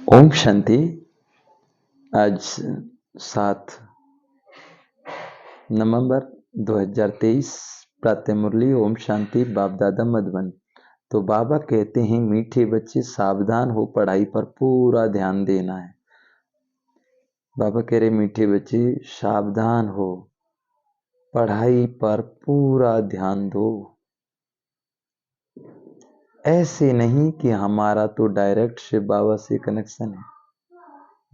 ओम शांति। आज 7 नवंबर 2023 प्रातः मुरली। ओम शांति। बाप दादा मधुबन। तो बाबा कहते हैं मीठे बच्चे सावधान हो, पढ़ाई पर पूरा ध्यान देना है। बाबा कह रहे मीठे बच्चे सावधान हो, पढ़ाई पर पूरा ध्यान दो। ऐसे नहीं कि हमारा तो डायरेक्ट शिव बाबा से कनेक्शन है,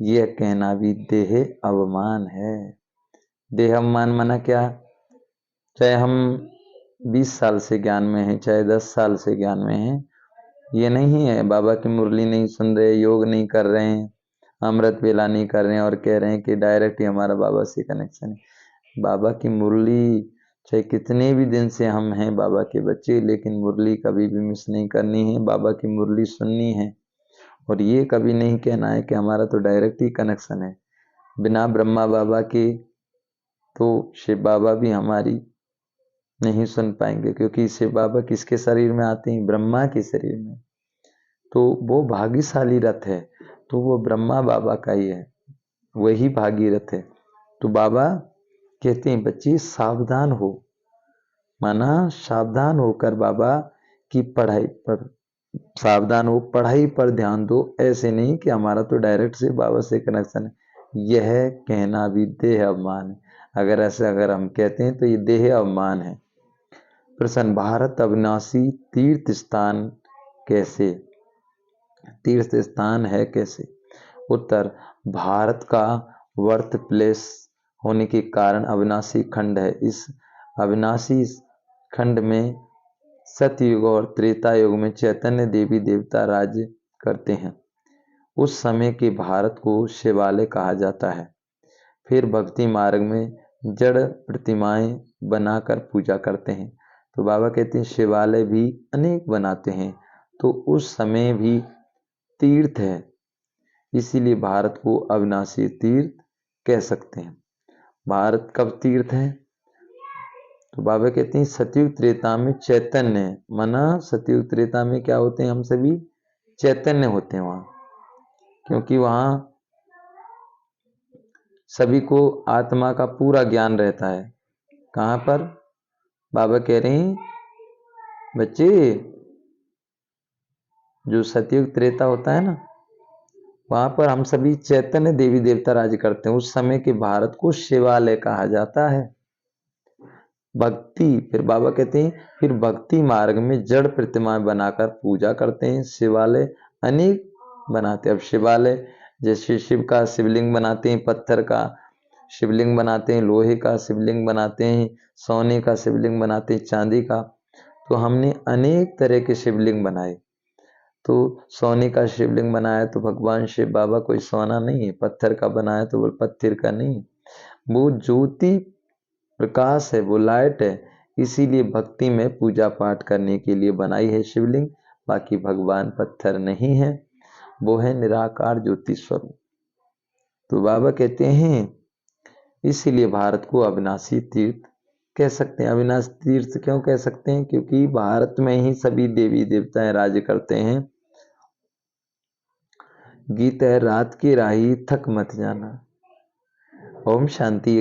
यह कहना भी देह अवमान है। देह अवमान माना क्या? चाहे हम 20 साल से ज्ञान में हैं, चाहे 10 साल से ज्ञान में हैं, ये नहीं है बाबा की मुरली नहीं सुन रहे, योग नहीं कर रहे हैं, अमृत वेला नहीं कर रहे हैं और कह रहे हैं कि डायरेक्ट ही हमारा बाबा से कनेक्शन है। बाबा की मुरली चाहे कितने भी दिन से हम हैं बाबा के बच्चे, लेकिन मुरली कभी भी मिस नहीं करनी है, बाबा की मुरली सुननी है। और ये कभी नहीं कहना है कि हमारा तो डायरेक्ट ही कनेक्शन है। बिना ब्रह्मा बाबा के तो शिव बाबा भी हमारी नहीं सुन पाएंगे, क्योंकि शिव बाबा किसके शरीर में आते हैं? ब्रह्मा के शरीर में। तो वो भाग्यशाली रथ है, तो वो ब्रह्मा बाबा का ही है, वही भागीरथ है। तो बाबा कहते हैं बच्चे सावधान हो, माना सावधान होकर बाबा की पढ़ाई पर सावधान हो, पढ़ाई पर ध्यान दो। ऐसे नहीं कि हमारा तो डायरेक्ट से बाबा से कनेक्शन है, यह कहना भी देह अवमान है। अगर हम कहते हैं तो ये देह अवमान है। प्रश्न, भारत अविनाशी तीर्थ स्थान कैसे? तीर्थ स्थान है कैसे? उत्तर, भारत का वर्थ प्लेस होने के कारण अविनाशी खंड है। इस अविनाशी खंड में सतयुग और त्रेता युग में चैतन्य देवी देवता राज्य करते हैं। उस समय के भारत को शिवालय कहा जाता है। फिर भक्ति मार्ग में जड़ प्रतिमाएं बनाकर पूजा करते हैं। तो बाबा कहते हैं शिवालय भी अनेक बनाते हैं, तो उस समय भी तीर्थ है, इसीलिए भारत को अविनाशी तीर्थ कह सकते हैं। भारत कब तीर्थ है? तो बाबा कहते हैं सतयुग त्रेता में चैतन्य, माना सतयुग त्रेता में क्या होते हैं? हम सभी चैतन्य होते हैं वहां, क्योंकि वहां सभी को आत्मा का पूरा ज्ञान रहता है। कहां पर? बाबा कह रहे हैं बच्चे जो सतयुग त्रेता होता है ना, वहां पर हम सभी चैतन्य देवी देवता राज्य करते हैं। उस समय के भारत को शिवालय कहा जाता है। भक्ति, फिर बाबा कहते हैं फिर भक्ति मार्ग में जड़ प्रतिमाएं बनाकर पूजा करते हैं। शिवालय अनेक बनाते हैं। अब शिवालय जैसे शिव का शिवलिंग बनाते हैं, पत्थर का शिवलिंग बनाते हैं, लोहे का शिवलिंग बनाते हैं, सोने का शिवलिंग बनाते हैं, चांदी का। तो हमने अनेक तरह के शिवलिंग बनाए। तो सोने का शिवलिंग बनाया तो भगवान शिव बाबा कोई सोना नहीं है, पत्थर का बनाया तो वो पत्थर का नहीं है, वो ज्योति प्रकाश है, वो लाइट है। इसीलिए भक्ति में पूजा पाठ करने के लिए बनाई है शिवलिंग। बाकी भगवान पत्थर नहीं है, वो है निराकार ज्योति स्वरूप। तो बाबा कहते हैं इसीलिए भारत को अविनाशी तीर्थ कह सकते हैं। अविनाशी तीर्थ क्यों कह सकते हैं? क्योंकि भारत में ही सभी देवी देवताएं राज्य करते हैं। गीत है रात की राही थक मत जाना। ओम शांति।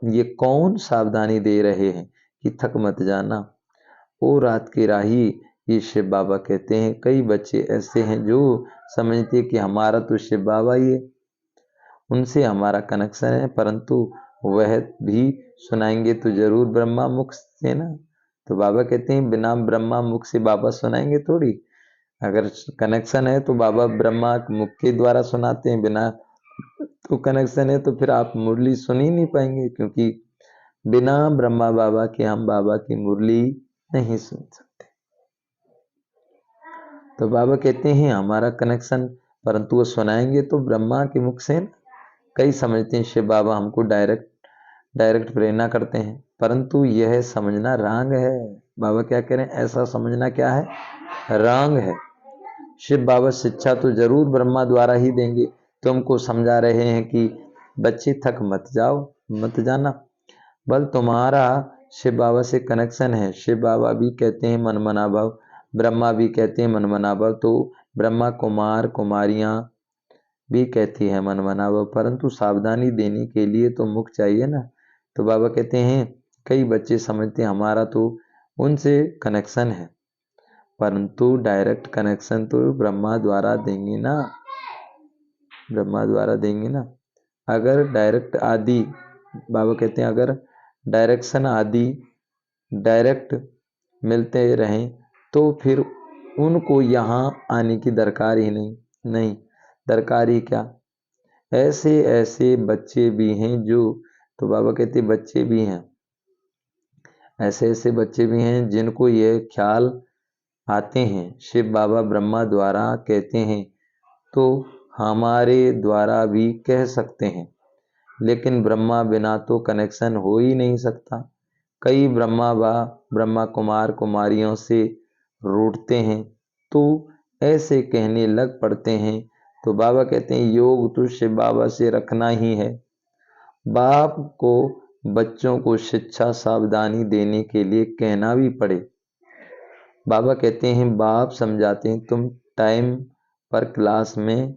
ये कौन सावधानी दे रहे हैं कि थक मत जाना? ओ रात की राही, ये शिव बाबा कहते हैं। कई बच्चे ऐसे हैं जो समझते कि हमारा तो शिव बाबा ही है, उनसे हमारा कनेक्शन है, परंतु वह भी सुनाएंगे तो जरूर ब्रह्मा मुख से ना। तो बाबा कहते हैं बिना ब्रह्मा मुख से बाबा सुनाएंगे थोड़ी। अगर कनेक्शन है तो बाबा ब्रह्मा मुख के द्वारा सुनाते हैं, बिना तो कनेक्शन है तो फिर आप मुरली सुन ही नहीं पाएंगे, क्योंकि बिना ब्रह्मा बाबा के हम बाबा की मुरली नहीं सुन सकते। तो बाबा कहते हैं हमारा कनेक्शन, परंतु वो सुनाएंगे तो ब्रह्मा के मुख से। कई समझते हैं शिव बाबा हमको डायरेक्ट प्रेरणा करते हैं, परंतु यह समझना रॉन्ग है। बाबा क्या कह रहे हैं? ऐसा समझना क्या है? रॉन्ग है। शिव बाबा शिक्षा तो जरूर ब्रह्मा द्वारा ही देंगे। तुमको समझा रहे हैं कि बच्चे थक मत जाओ, मत जाना, बल तुम्हारा शिव बाबा से कनेक्शन है। शिव बाबा भी कहते हैं मन मना भव, ब्रह्मा भी कहते हैं मन मना भव। तो ब्रह्मा कुमार कुमारियां भी कहती है मन मनावा, परंतु सावधानी देने के लिए तो मुख चाहिए ना। तो बाबा कहते हैं कई बच्चे समझते हैं हमारा तो उनसे कनेक्शन है, परंतु डायरेक्ट कनेक्शन तो ब्रह्मा द्वारा देंगे ना, ब्रह्मा द्वारा देंगे ना। अगर डायरेक्ट आदि, बाबा कहते हैं अगर डायरेक्शन आदि डायरेक्ट मिलते रहें तो फिर उनको यहाँ आने की दरकार ही नहीं दरकार ही क्या। ऐसे ऐसे बच्चे भी हैं जो, तो बाबा कहते बच्चे भी हैं, ऐसे ऐसे बच्चे भी हैं जिनको ये ख्याल आते हैं शिव बाबा ब्रह्मा द्वारा कहते हैं तो हमारे द्वारा भी कह सकते हैं, लेकिन ब्रह्मा बिना तो कनेक्शन हो ही नहीं सकता। कई ब्रह्मा कुमार कुमारियों से रूठते हैं तो ऐसे कहने लग पड़ते हैं। तो बाबा कहते हैं योग तो शिव बाबा से रखना ही है। बाप को बच्चों को शिक्षा सावधानी देने के लिए कहना भी पड़े। बाबा कहते हैं बाप समझाते हैं तुम टाइम पर क्लास में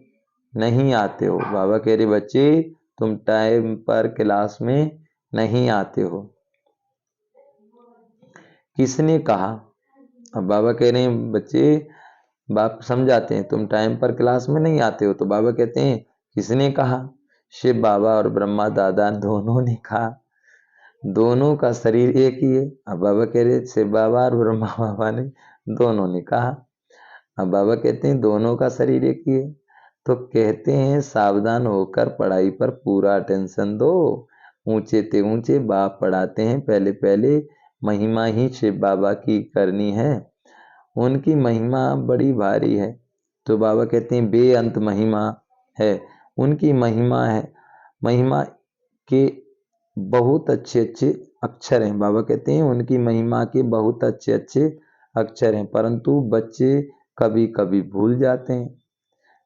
नहीं आते हो। बाबा कह रहे बच्चे तुम टाइम पर क्लास में नहीं आते हो। किसने कहा? अब बाबा कह रहे हैं बच्चे, बाप समझाते हैं तुम टाइम पर क्लास में नहीं आते हो। तो बाबा कहते हैं किसने कहा? शिव बाबा और ब्रह्मा दादा दोनों ने कहा। दोनों का शरीर एक ही है। अब बाबा कह रहे शिव बाबा और ब्रह्मा बाबा ने दोनों ने कहा। अब बाबा कहते हैं दोनों का शरीर एक ही है। तो कहते हैं सावधान होकर पढ़ाई पर पूरा अटेंशन दो। ऊंचे ते ऊंचे बाप पढ़ाते हैं, पहले पहले महिमा ही शिव बाबा की करनी है। उनकी महिमा बड़ी भारी है। तो बाबा कहते हैं बेअंत महिमा है उनकी, महिमा है। महिमा के बहुत अच्छे अच्छे अक्षर हैं। बाबा कहते हैं उनकी महिमा के बहुत अच्छे अच्छे अक्षर हैं, परंतु बच्चे कभी कभी भूल जाते हैं।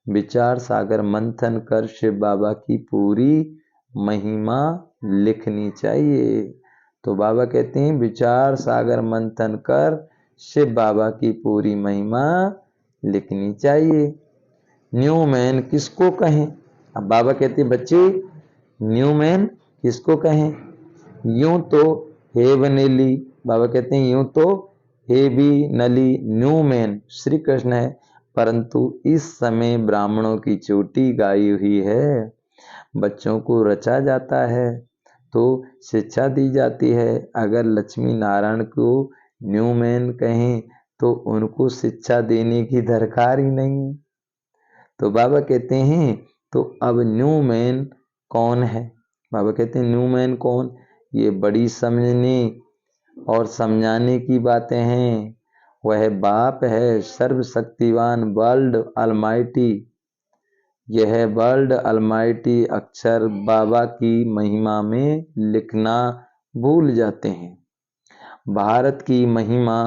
विचार सागर मंथन कर शिव बाबा की पूरी महिमा लिखनी चाहिए। तो बाबा कहते हैं विचार सागर मंथन कर शिव बाबा की पूरी महिमा लिखनी चाहिए। न्यू मैन किसको कहें? अब बाबा कहते हैं बच्चे न्यू मैन किसको कहें? यूं तो हेवनली, बाबा कहते हैं यूं तो हेविनली न्यू मैन श्री कृष्ण है, परंतु इस समय ब्राह्मणों की चोटी गाई हुई है। बच्चों को रचा जाता है तो शिक्षा दी जाती है। अगर लक्ष्मी नारायण को न्यू मैन कहें तो उनको शिक्षा देने की दरकार ही नहीं। तो बाबा कहते हैं तो अब न्यू मैन कौन है? बाबा कहते हैं न्यू मैन कौन? ये बड़ी समझने और समझाने की बातें हैं। वह बाप है सर्वशक्तिवान वर्ल्ड अलमाइटी। यह वर्ल्ड अलमाइटी अक्षर बाबा की महिमा में लिखना भूल जाते हैं। भारत की महिमा,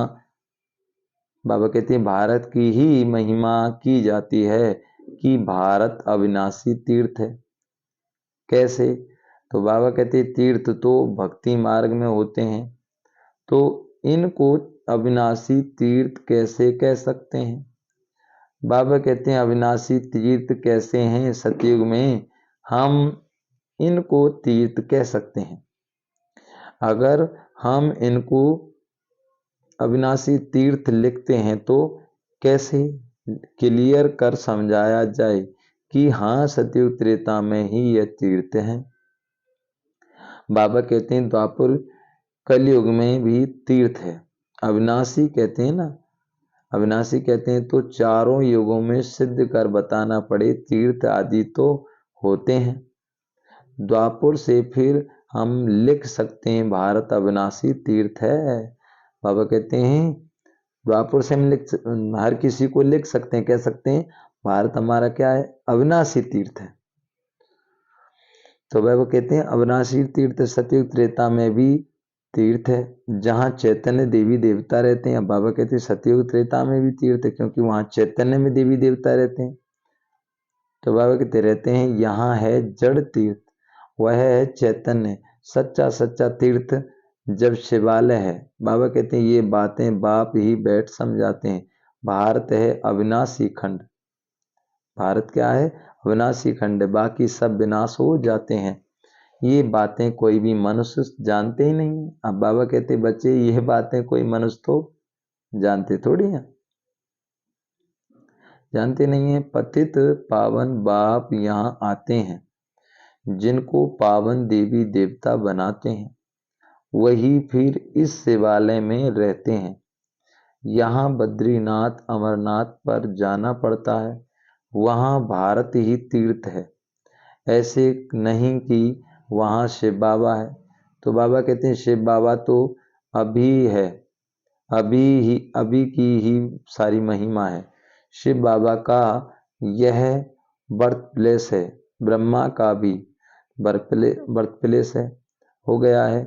बाबा कहते हैं भारत की ही महिमा की जाती है कि भारत अविनाशी तीर्थ है। कैसे? तो बाबा कहते हैं तीर्थ तो भक्ति मार्ग में होते हैं, तो इनको अविनाशी तीर्थ कैसे कह सकते हैं? बाबा कहते हैं अविनाशी तीर्थ कैसे हैं? सतयुग में हम इनको तीर्थ कह सकते हैं। अगर हम इनको अविनाशी तीर्थ लिखते हैं तो कैसे क्लियर कर समझाया जाए कि हाँ सतयुग त्रेता में ही यह तीर्थ है। बाबा कहते हैं द्वापर कलयुग में भी तीर्थ है। अविनाशी कहते हैं ना, अविनाशी कहते हैं तो चारों युगों में सिद्ध कर बताना पड़े तीर्थ आदि तो होते हैं। द्वापर से फिर हम लिख सकते हैं भारत अविनाशी तीर्थ है। बाबा कहते हैं द्वापर से हम हर किसी को लिख सकते हैं, कह सकते हैं भारत हमारा क्या है? अविनाशी तीर्थ है। तो बाबा कहते हैं अविनाशी तीर्थ सतयुग त्रेता में भी तीर्थ है जहाँ चैतन्य देवी देवता रहते हैं। बाबा कहते हैं सतयुग त्रेता में भी तीर्थ है क्योंकि वहाँ चैतन्य में देवी देवता रहते हैं। तो बाबा कहते रहते हैं यहाँ है जड़ तीर्थ, वह है चैतन्य सच्चा सच्चा तीर्थ जब शिवालय है। बाबा कहते हैं ये बातें बाप ही बैठ समझाते हैं। भारत है अविनाशी खंड, भारत क्या है? अविनाशी खंड है, बाकी सब विनाश हो जाते हैं। ये बातें कोई भी मनुष्य जानते ही नहीं। अब बाबा कहते बच्चे यह बातें कोई मनुष्य तो जानते थोड़ी हैं, जानते नहीं है। पतित पावन बाप यहाँ आते हैं, जिनको पावन देवी देवता बनाते हैं, वही फिर इस शिवालय में रहते हैं। यहाँ बद्रीनाथ अमरनाथ पर जाना पड़ता है, वहाँ भारत ही तीर्थ है, ऐसे नहीं कि वहाँ शिव बाबा है। तो बाबा कहते हैं शिव बाबा तो अभी है, अभी की ही सारी महिमा है। शिव बाबा का यह बर्थ प्लेस है, ब्रह्मा का भी बर्थ प्लेस है, हो गया है।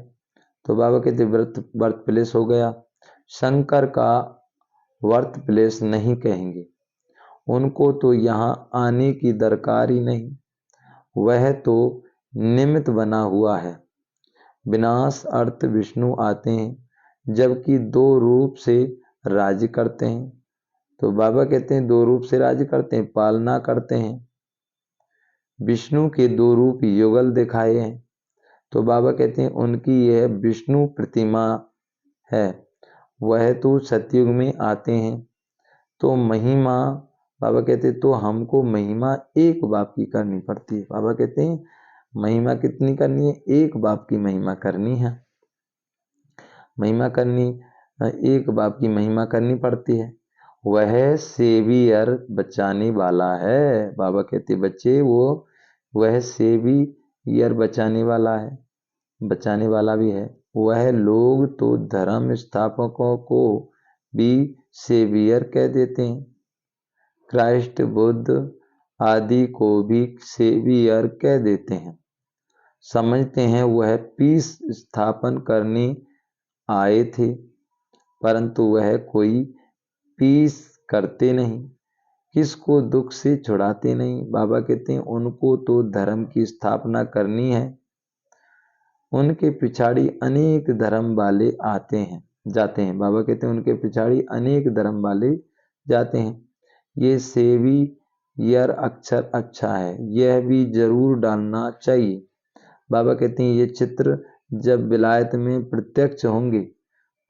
तो बाबा कहते बर्थ प्लेस हो गया। शंकर का बर्थ प्लेस नहीं कहेंगे, उनको तो यहाँ आने की दरकार ही नहीं, वह तो निमित्त बना हुआ है। विनाश अर्थ विष्णु आते हैं, जबकि दो रूप से राज्य करते हैं। तो बाबा कहते हैं दो रूप से राज्य करते हैं, पालना करते हैं। विष्णु के दो रूप युगल दिखाए हैं। तो बाबा कहते हैं उनकी यह विष्णु प्रतिमा है, वह तो सतयुग में आते हैं। तो महिमा, बाबा कहते हैं तो हमको महिमा एक बाप की करनी पड़ती है। बाबा कहते हैं महिमा कितनी करनी है? एक बाप की महिमा करनी है, महिमा करनी, एक बाप की महिमा करनी पड़ती है। वह सेवियर बचाने वाला है। बाबा कहते बच्चे वह सेवियर बचाने वाला है, बचाने वाला भी है। वह लोग तो धर्म स्थापकों को भी सेवियर कह देते हैं, क्राइस्ट बुद्ध आदि को भी सेवियर कह देते हैं। समझते हैं वह पीस स्थापन करने आए थे, परंतु वह कोई पीस करते नहीं, किसको दुख से छुड़ाते नहीं। बाबा कहते हैं उनको तो धर्म की स्थापना करनी है, उनके पिछाड़ी अनेक धर्म वाले आते हैं जाते हैं। बाबा कहते हैं उनके पिछाड़ी अनेक धर्म वाले जाते हैं। ये सेवियर अक्षर अच्छा है, यह भी जरूर डालना चाहिए। बाबा कहते हैं ये चित्र जब विलायत में प्रत्यक्ष होंगे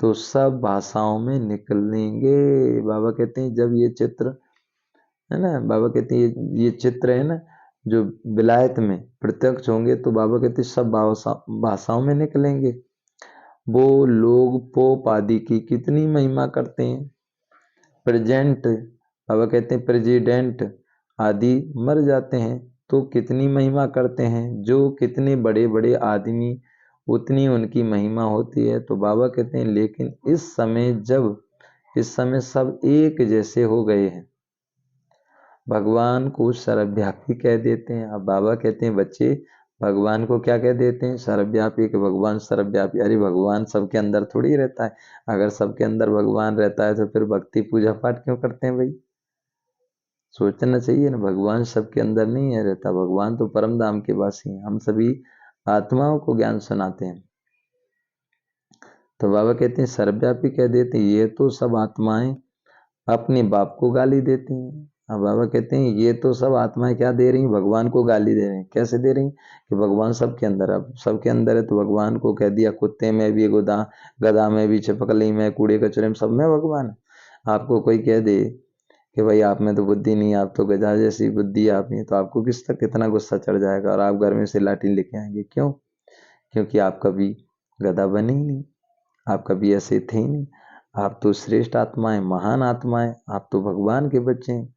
तो सब भाषाओं में निकलेंगे। बाबा कहते हैं जब ये चित्र है ना, बाबा कहते हैं ये चित्र है ना, जो विलायत में प्रत्यक्ष होंगे तो बाबा कहते हैं सब भाषाओं में निकलेंगे। वो लोग पोप आदि की कितनी महिमा करते हैं। प्रेजेंट, बाबा कहते हैं प्रेसिडेंट आदि मर जाते हैं तो कितनी महिमा करते हैं। जो कितने बड़े बड़े आदमी उतनी उनकी महिमा होती है। तो बाबा कहते हैं लेकिन इस समय सब एक जैसे हो गए हैं, भगवान को सर्वव्यापी कह देते हैं। अब बाबा कहते हैं बच्चे भगवान को क्या कह देते हैं? सर्वव्यापी, कि भगवान सर्वव्यापी। अरे भगवान सबके अंदर थोड़ी रहता है। अगर सबके अंदर भगवान रहता है तो फिर भक्ति पूजा पाठ क्यों करते हैं भाई? सोचना चाहिए ना, भगवान सबके अंदर नहीं है रहता, भगवान तो परम धाम के वासी हैं। हम सभी आत्माओं को ज्ञान सुनाते हैं। तो बाबा कहते हैं सर्वव्यापी कह देते हैं, ये तो सब आत्माएं अपने बाप को गाली देती हैं। अब बाबा कहते हैं ये तो सब आत्माएं क्या दे रही हैं? भगवान को गाली दे रही हैं। कैसे दे रही हैं? कि भगवान सबके अंदर है। अब सबके अंदर है तो भगवान को कह दिया कुत्ते में भी, गधा में भी, छिपकली में, कूड़े कचरे में, सब में भगवान है। आपको कोई कह दे कि भाई आप में तो बुद्धि नहीं, आप तो गधा जैसी बुद्धि आप में, तो आपको किस तक कितना गुस्सा चढ़ जाएगा और आप घर में से लाठी लेके आएंगे। क्यों? क्योंकि आप कभी गधा बने ही नहीं, आप कभी ऐसे थे ही नहीं। आप तो श्रेष्ठ आत्माएं, महान आत्माएं, आप तो भगवान के बच्चे हैं।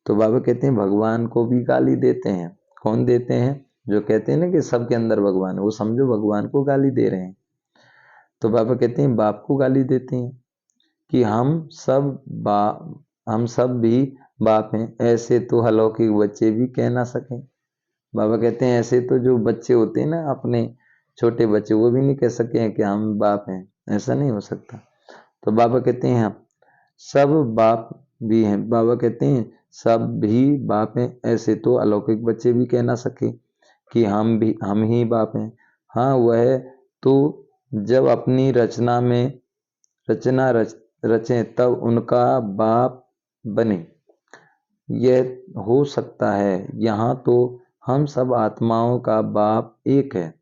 तो बाबा कहते हैं भगवान को भी गाली देते हैं। कौन देते हैं? जो कहते हैं ना कि सबके अंदर भगवान है, वो समझो भगवान को गाली दे रहे हैं। तो बाबा कहते हैं बाप को गाली देते हैं कि हम सब भी बाप हैं। ऐसे तो अलौकिक बच्चे भी कह ना सकें। बाबा कहते हैं ऐसे तो जो बच्चे होते हैं ना, अपने छोटे बच्चे, वो भी नहीं कह सके हैं कि हम बाप हैं। ऐसा नहीं हो सकता। तो बाबा कहते हैं हम सब बाप भी हैं। बाबा कहते हैं सब भी बाप हैं, ऐसे तो अलौकिक बच्चे भी कह ना सके कि हम ही बाप हैं। हाँ, वह तो जब अपनी रचना रचें तब उनका बाप बने। यह हो सकता है। यहाँ तो हम सब आत्माओं का बाप एक है,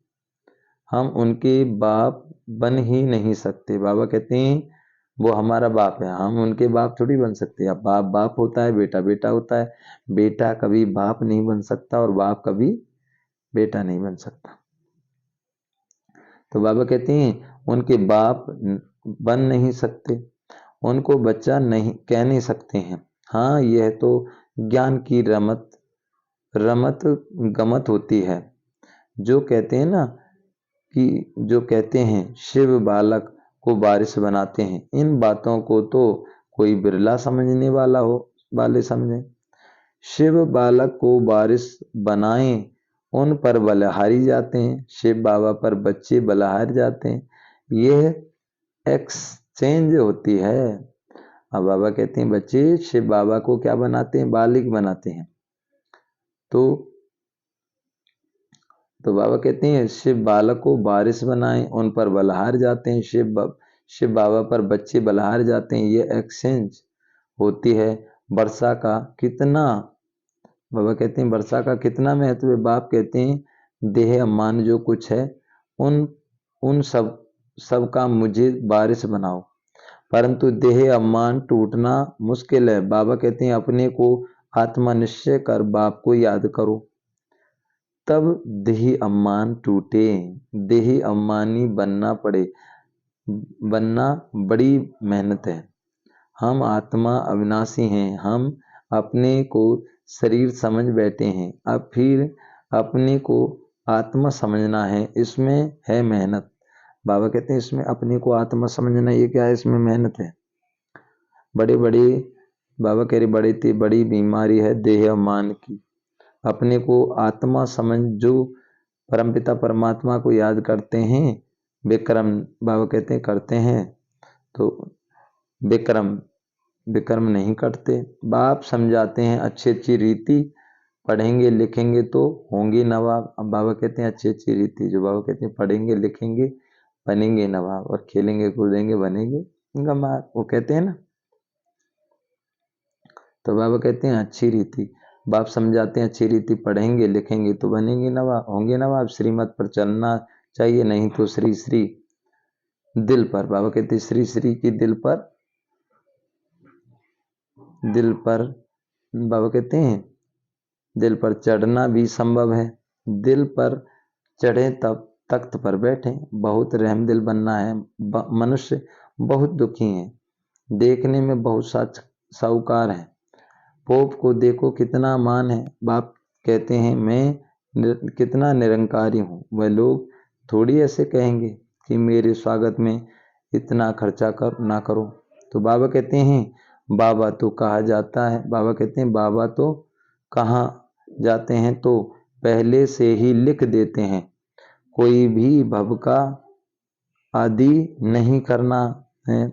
हम उनके बाप बन ही नहीं सकते। बाबा कहते हैं वो हमारा बाप है, हम उनके बाप थोड़ी बन सकते। अब बाप बाप होता है, बेटा बेटा होता है। बेटा कभी बाप नहीं बन सकता और बाप कभी बेटा नहीं बन सकता। तो बाबा कहते हैं उनके बाप बन नहीं सकते, उनको बच्चा नहीं कह नहीं सकते हैं। हाँ, यह तो ज्ञान की रमत रमत गमत होती है। जो कहते हैं ना कि जो कहते हैं शिव बालक को बारिश बनाते हैं, इन बातों को तो कोई बिरला समझने वाले समझें। शिव बालक को बारिश बनाएं, उन पर बलहारी जाते हैं। शिव बाबा पर बच्चे बलहार जाते हैं। यह एक्सचेंज होती है। अब बाबा कहते हैं बच्चे शिव बाबा को क्या बनाते हैं, बालिक बनाते हैं। तो बाबा कहते हैं शिव बालक को बारिश बनाएं, उन पर बलहार जाते हैं। शिव बाबा पर बच्चे बलहार जाते हैं। ये एक्सचेंज होती है। वर्षा का कितना, बाबा कहते हैं वर्षा का कितना महत्व है। बाप कहते हैं देह अम्मान जो कुछ है उन उन सब का मुझे बारिश बनाओ, परंतु देह अम्मान टूटना मुश्किल है। बाबा कहते हैं अपने को आत्मा निश्चय कर बाप को याद करो, तब देही अम्मान टूटे। देही अम्मानी बनना बड़ी मेहनत है। हम आत्मा अविनाशी हैं, हम अपने को शरीर समझ बैठे हैं, अब फिर अपने को आत्मा समझना है, इसमें है मेहनत। बाबा कहते हैं इसमें अपने को आत्मा समझना, ये क्या है, इसमें मेहनत है। बड़े बाबा कह रहे बड़ी बीमारी है देह अम्मान की। अपने को आत्मा समझ जो परमपिता परमात्मा को याद करते हैं, विक्रम बाबा कहते हैं करते हैं तो विक्रम नहीं करते। बाप समझाते हैं अच्छी रीति पढ़ेंगे लिखेंगे तो होंगे नवाब। अब बाबा कहते हैं अच्छी रीति, जो बाबा कहते हैं पढ़ेंगे लिखेंगे बनेंगे नवाब, और खेलेंगे कूदेंगे बनेंगे गंवार, वो कहते हैं ना। तो बाबा कहते हैं अच्छी रीति, बाप समझाते हैं अच्छी रीति पढ़ेंगे लिखेंगे तो बनेंगे नवाब, होंगे नवाब। श्रीमत पर चलना चाहिए, नहीं तो श्री श्री दिल पर। बाबा कहते हैं श्री श्री की दिल पर बाबा कहते हैं दिल पर चढ़ना भी संभव है। दिल पर चढ़े तब तख्त पर बैठे। बहुत रहमदिल बनना है। मनुष्य बहुत दुखी है, देखने में बहुत साहूकार है। पोप को देखो कितना मान है। बाप कहते हैं मैं कितना निरंकारी हूँ। वह लोग थोड़ी ऐसे कहेंगे कि मेरे स्वागत में इतना खर्चा ना करो। तो बाबा कहते हैं बाबा तो कहा जाता है, बाबा कहते हैं बाबा तो कहाँ जाते हैं तो पहले से ही लिख देते हैं, कोई भी भव का आदि नहीं करना है।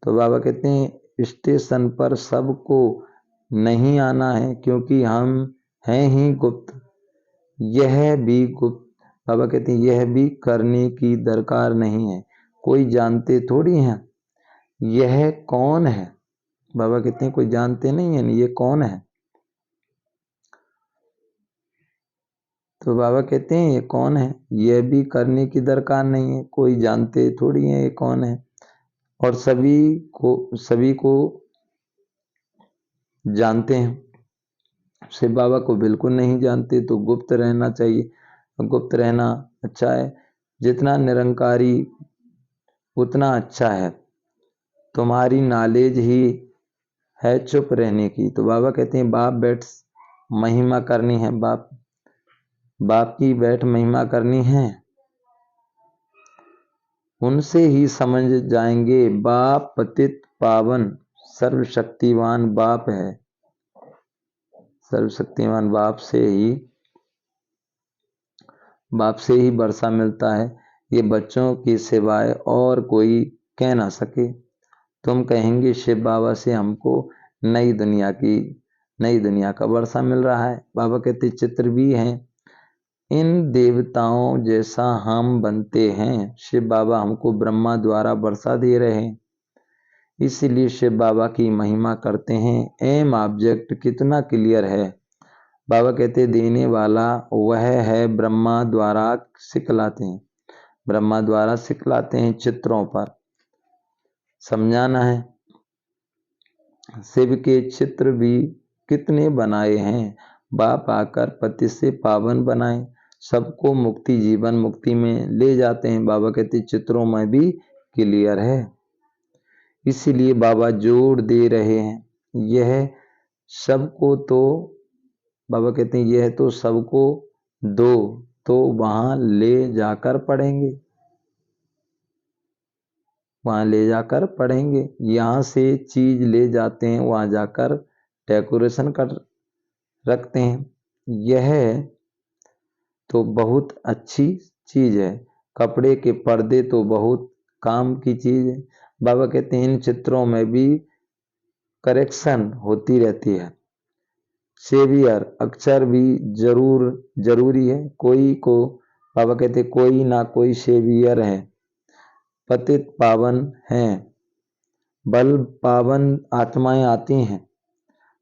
तो बाबा कहते हैं स्टेशन पर सबको नहीं आना है, क्योंकि हम हैं ही गुप्त। यह भी गुप्त, बाबा कहते हैं यह भी करने की दरकार नहीं है, कोई जानते थोड़ी हैं यह कौन है। बाबा कहते हैं कोई जानते नहीं है ये कौन है। तो बाबा कहते हैं ये कौन है, यह भी करने की दरकार नहीं है, कोई जानते थोड़ी है ये कौन है। और सभी को जानते हैं, शिव बाबा को बिल्कुल नहीं जानते। तो गुप्त रहना चाहिए, गुप्त रहना अच्छा है। जितना निरंकारी उतना अच्छा है। तुम्हारी नॉलेज ही है चुप रहने की। तो बाबा कहते हैं बाप बैठ महिमा करनी है, बाप की बैठ महिमा करनी है, उनसे ही समझ जाएंगे। बाप पतित पावन सर्वशक्तिवान बाप है। सर्वशक्तिवान बाप से ही वर्षा मिलता है। ये बच्चों की सिवाय और कोई कह ना सके। तुम कहेंगे शिव बाबा से हमको नई दुनिया का वर्षा मिल रहा है। बाबा कहते चित्र भी हैं, इन देवताओं जैसा हम बनते हैं। शिव बाबा हमको ब्रह्मा द्वारा वर्षा दे रहे हैं। इसीलिए शिव बाबा की महिमा करते हैं। एम ऑब्जेक्ट कितना क्लियर है। बाबा कहते देने वाला वह है, ब्रह्मा द्वारा सिखलाते हैं, ब्रह्मा द्वारा सिखलाते हैं, चित्रों पर समझाना है। शिव के चित्र भी कितने बनाए हैं, बाप आकर पति से पावन बनाए, सबको मुक्ति जीवन मुक्ति में ले जाते हैं। बाबा कहते चित्रों में भी क्लियर है। इसीलिए बाबा जोर दे रहे हैं, यह सबको तो बाबा कहते हैं यह तो सबको दो, तो वहां ले जाकर पढ़ेंगे, वहां ले जाकर पढ़ेंगे। यहाँ से चीज ले जाते हैं, वहां जाकर डेकोरेशन कर रखते हैं। यह तो बहुत अच्छी चीज है। कपड़े के पर्दे तो बहुत काम की चीज है। बाबा कहते हैं इन चित्रों में भी करेक्शन होती रहती है। सेवियर अक्षर भी जरूरी है। कोई को बाबा कहते कोई ना कोई सेवियर है। पतित पावन हैं, बल पावन आत्माएं आती हैं,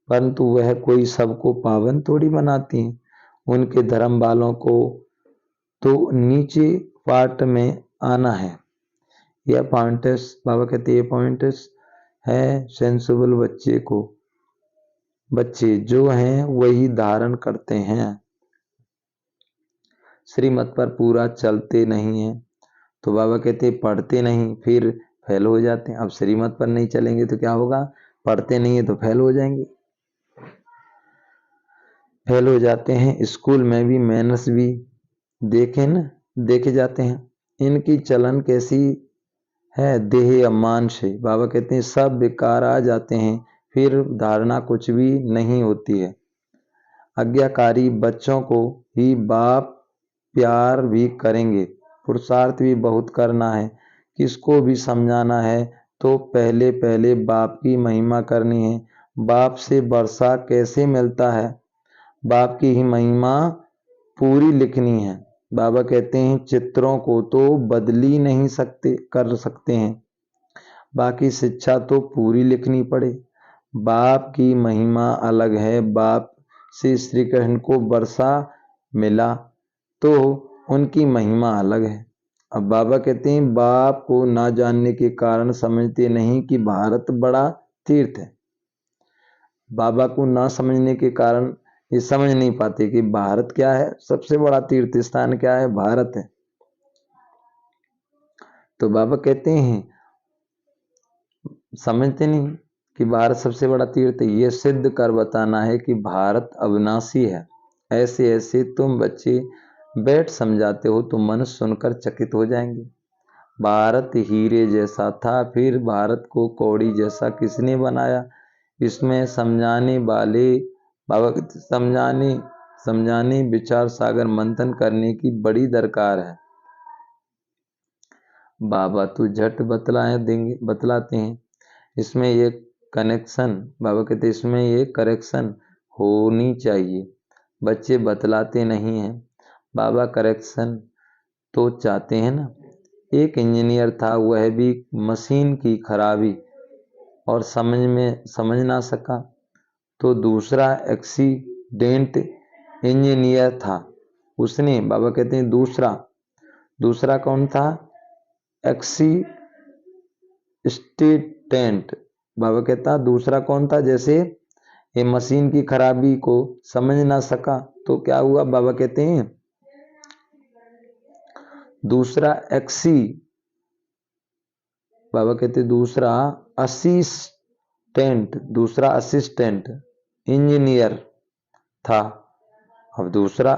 परंतु वह कोई सबको पावन थोड़ी बनाती हैं। उनके धर्म वालों को तो नीचे पार्ट में आना है। यह पॉइंट्स बाबा कहते ये पॉइंट्स है सेंसिबल बच्चे जो हैं वही धारण करते हैं, श्रीमत पर पूरा चलते नहीं हैं। तो बाबा कहते पढ़ते नहीं फिर फेल हो जाते हैं। अब श्रीमत पर नहीं चलेंगे तो क्या होगा, पढ़ते नहीं है तो फेल हो जाएंगे, फेल हो जाते हैं। स्कूल में भी मैनर्स भी देखे जाते हैं। इनकी चलन कैसी है, देह अम्मान से। बाबा कहते हैं सब बेकार आ जाते हैं, फिर धारणा कुछ भी नहीं होती है। आज्ञाकारी बच्चों को ही बाप प्यार भी करेंगे, पुरुषार्थ भी बहुत करना है, किसको भी समझाना है तो पहले पहले बाप की महिमा करनी है। बाप से वर्षा कैसे मिलता है, बाप की ही महिमा पूरी लिखनी है। बाबा कहते हैं चित्रों को तो बदली नहीं कर सकते हैं, बाकी शिक्षा तो पूरी लिखनी पड़े। बाप की महिमा अलग है। बाप से श्री कृष्ण को वर्षा मिला तो उनकी महिमा अलग है। अब बाबा कहते हैं बाप को ना जानने के कारण समझते नहीं कि भारत बड़ा तीर्थ है। बाबा को ना समझने के कारण ये समझ नहीं पाते कि भारत क्या है, सबसे बड़ा तीर्थ स्थान क्या है, भारत है। तो बाबा कहते हैं समझते नहीं कि भारत सबसे बड़ा तीर्थ है। ये सिद्ध कर बताना है कि भारत अविनाशी है। ऐसे ऐसे तुम बच्चे बैठ समझाते हो तो मनुष्य सुनकर चकित हो जाएंगे। भारत हीरे जैसा था, फिर भारत को कौड़ी जैसा किसने बनाया। इसमें समझाने वाले बाबा समझाने विचार सागर मंथन करने की बड़ी दरकार है। बाबा तो झट बतलाते हैं। इसमें ये कनेक्शन बाबा कहते इसमें ये करेक्शन होनी चाहिए। बच्चे बतलाते नहीं हैं, बाबा करेक्शन तो चाहते हैं ना। एक इंजीनियर था, वह भी मशीन की खराबी और समझ ना सका, तो दूसरा एक्सीडेंट इंजीनियर था, उसने बाबा कहते हैं दूसरा कौन था, एक्सीस्टेंट। बाबा कहता दूसरा कौन था, जैसे ये मशीन की खराबी को समझ ना सका तो क्या हुआ, बाबा कहते हैं दूसरा बाबा कहते दूसरा असिस्टेंट इंजीनियर था। अब दूसरा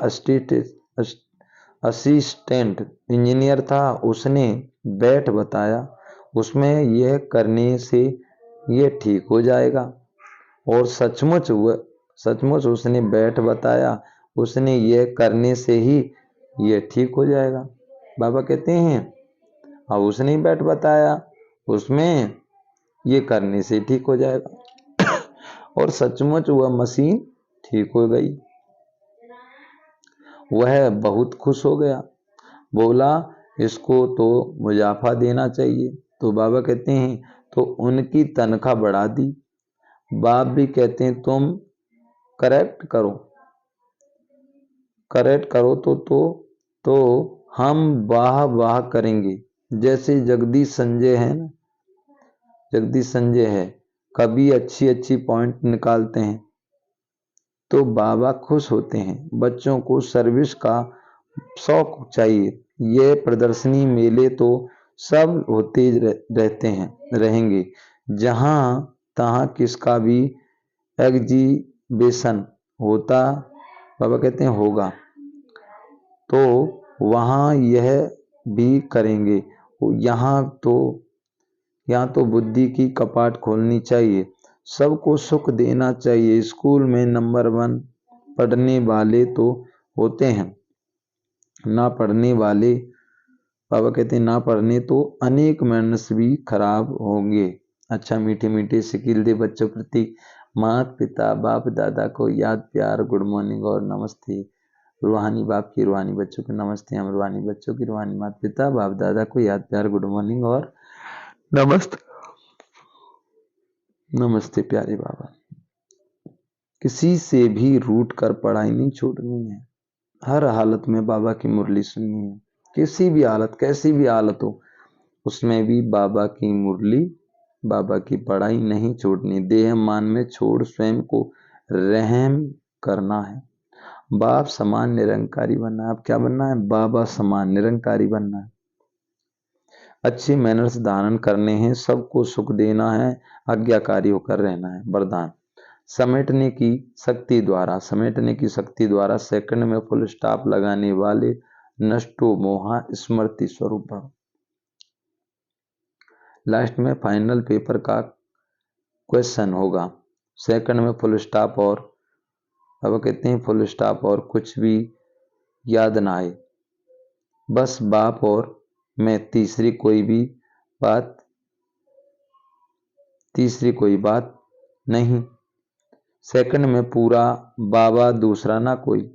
असिस्टेंट इंजीनियर था, उसने बैठ बताया, उसमें यह करने से यह ठीक हो जाएगा। और सचमुच उसने बैठ बताया, उसने यह करने से ही यह ठीक हो जाएगा। बाबा कहते हैं अब उसने बैठ बताया, उसमें ये करने से ठीक हो जाएगा और सचमुच वह मशीन ठीक हो गई। वह बहुत खुश हो गया, बोला इसको तो मुनाफा देना चाहिए। तो बाबा कहते हैं तो उनकी तनख्वाह बढ़ा दी। बाप भी कहते हैं तुम करेक्ट करो तो हम वाह वाह करेंगे। जैसे जगदीश संजय है ना, जगदीश संजय है, कभी अच्छी अच्छी पॉइंट निकालते हैं तो बाबा खुश होते हैं। बच्चों को सर्विस का शौक चाहिए। ये प्रदर्शनी मेले तो सब होते रहते हैं रहेंगे, जहां तहां किसका भी एग्जीबिशन होता, बाबा कहते हैं होगा, तो वहां यह भी करेंगे। यहाँ तो बुद्धि की कपाट खोलनी चाहिए, सबको सुख देना चाहिए। स्कूल में नंबर 1 पढ़ने वाले तो होते हैं, ना पढ़ने वाले, बाबा कहते हैं ना पढ़ने तो अनेक मैनर्स भी खराब होंगे। अच्छा मीठे मीठे स्किल दे बच्चों प्रति माता पिता बाप दादा को याद प्यार गुड मॉर्निंग और नमस्ते। रूहानी बाप की रूहानी बच्चों को नमस्ते। हम रूहानी बच्चों की रूहानी माता पिता बाप दादा को याद प्यार गुड मॉर्निंग और नमस्ते। नमस्ते प्यारे बाबा। किसी से भी रूठ कर पढ़ाई नहीं छोड़नी है, हर हालत में बाबा की मुरली सुननी है। किसी भी हालत, कैसी भी हालत हो, उसमें भी बाबा की मुरली, बाबा की पढ़ाई नहीं छोड़नी। देह मान में छोड़ स्वयं को रहम करना है। बाप समान निरंकारी बनना है। अब क्या बनना है? बाबा समान निरंकारी बनना है। अच्छी मैनर्स धारण करने हैं, सबको सुख देना है, आज्ञाकारी होकर रहना है। वरदान समेटने की शक्ति द्वारा सेकंड में फुल स्टॉप लगाने वाले नष्टो मोहा स्मृति स्वरूप भव। लास्ट में फाइनल पेपर का क्वेश्चन होगा, सेकंड में फुल स्टॉप और अब कहते हैं फुल स्टॉप और कुछ भी याद ना आए, बस बाप और मैं, तीसरी कोई बात नहीं। सेकंड में पूरा बाबा दूसरा ना कोई,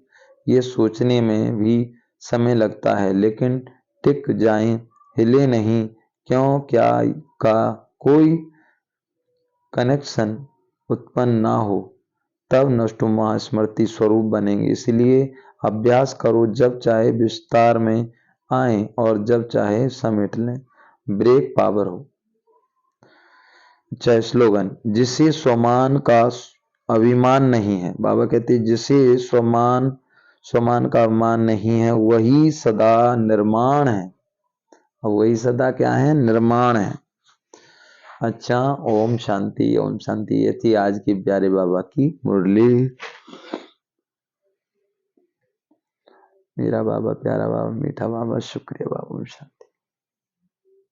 ये सोचने में भी समय लगता है, लेकिन टिक जाएं, हिले नहीं, क्यों क्या का कोई कनेक्शन उत्पन्न ना हो, तब नष्टुमा स्मृति स्वरूप बनेंगे। इसलिए अभ्यास करो, जब चाहे विस्तार में आए और जब चाहे समेट लें, ब्रेक पावर हो। चाहे स्लोगन, जिसे स्वमान का अभिमान नहीं है, बाबा कहते हैं जिसे स्वमान का अभिमान नहीं है वही सदा निर्माण है, और वही सदा क्या है? निर्माण है। अच्छा, ओम शांति ओम शांति। ये थी आज की प्यारे बाबा की मुरली। मेरा बाबा प्यारा बाबा मीठा बाबा, शुक्रिया बाबा। ओम शांति।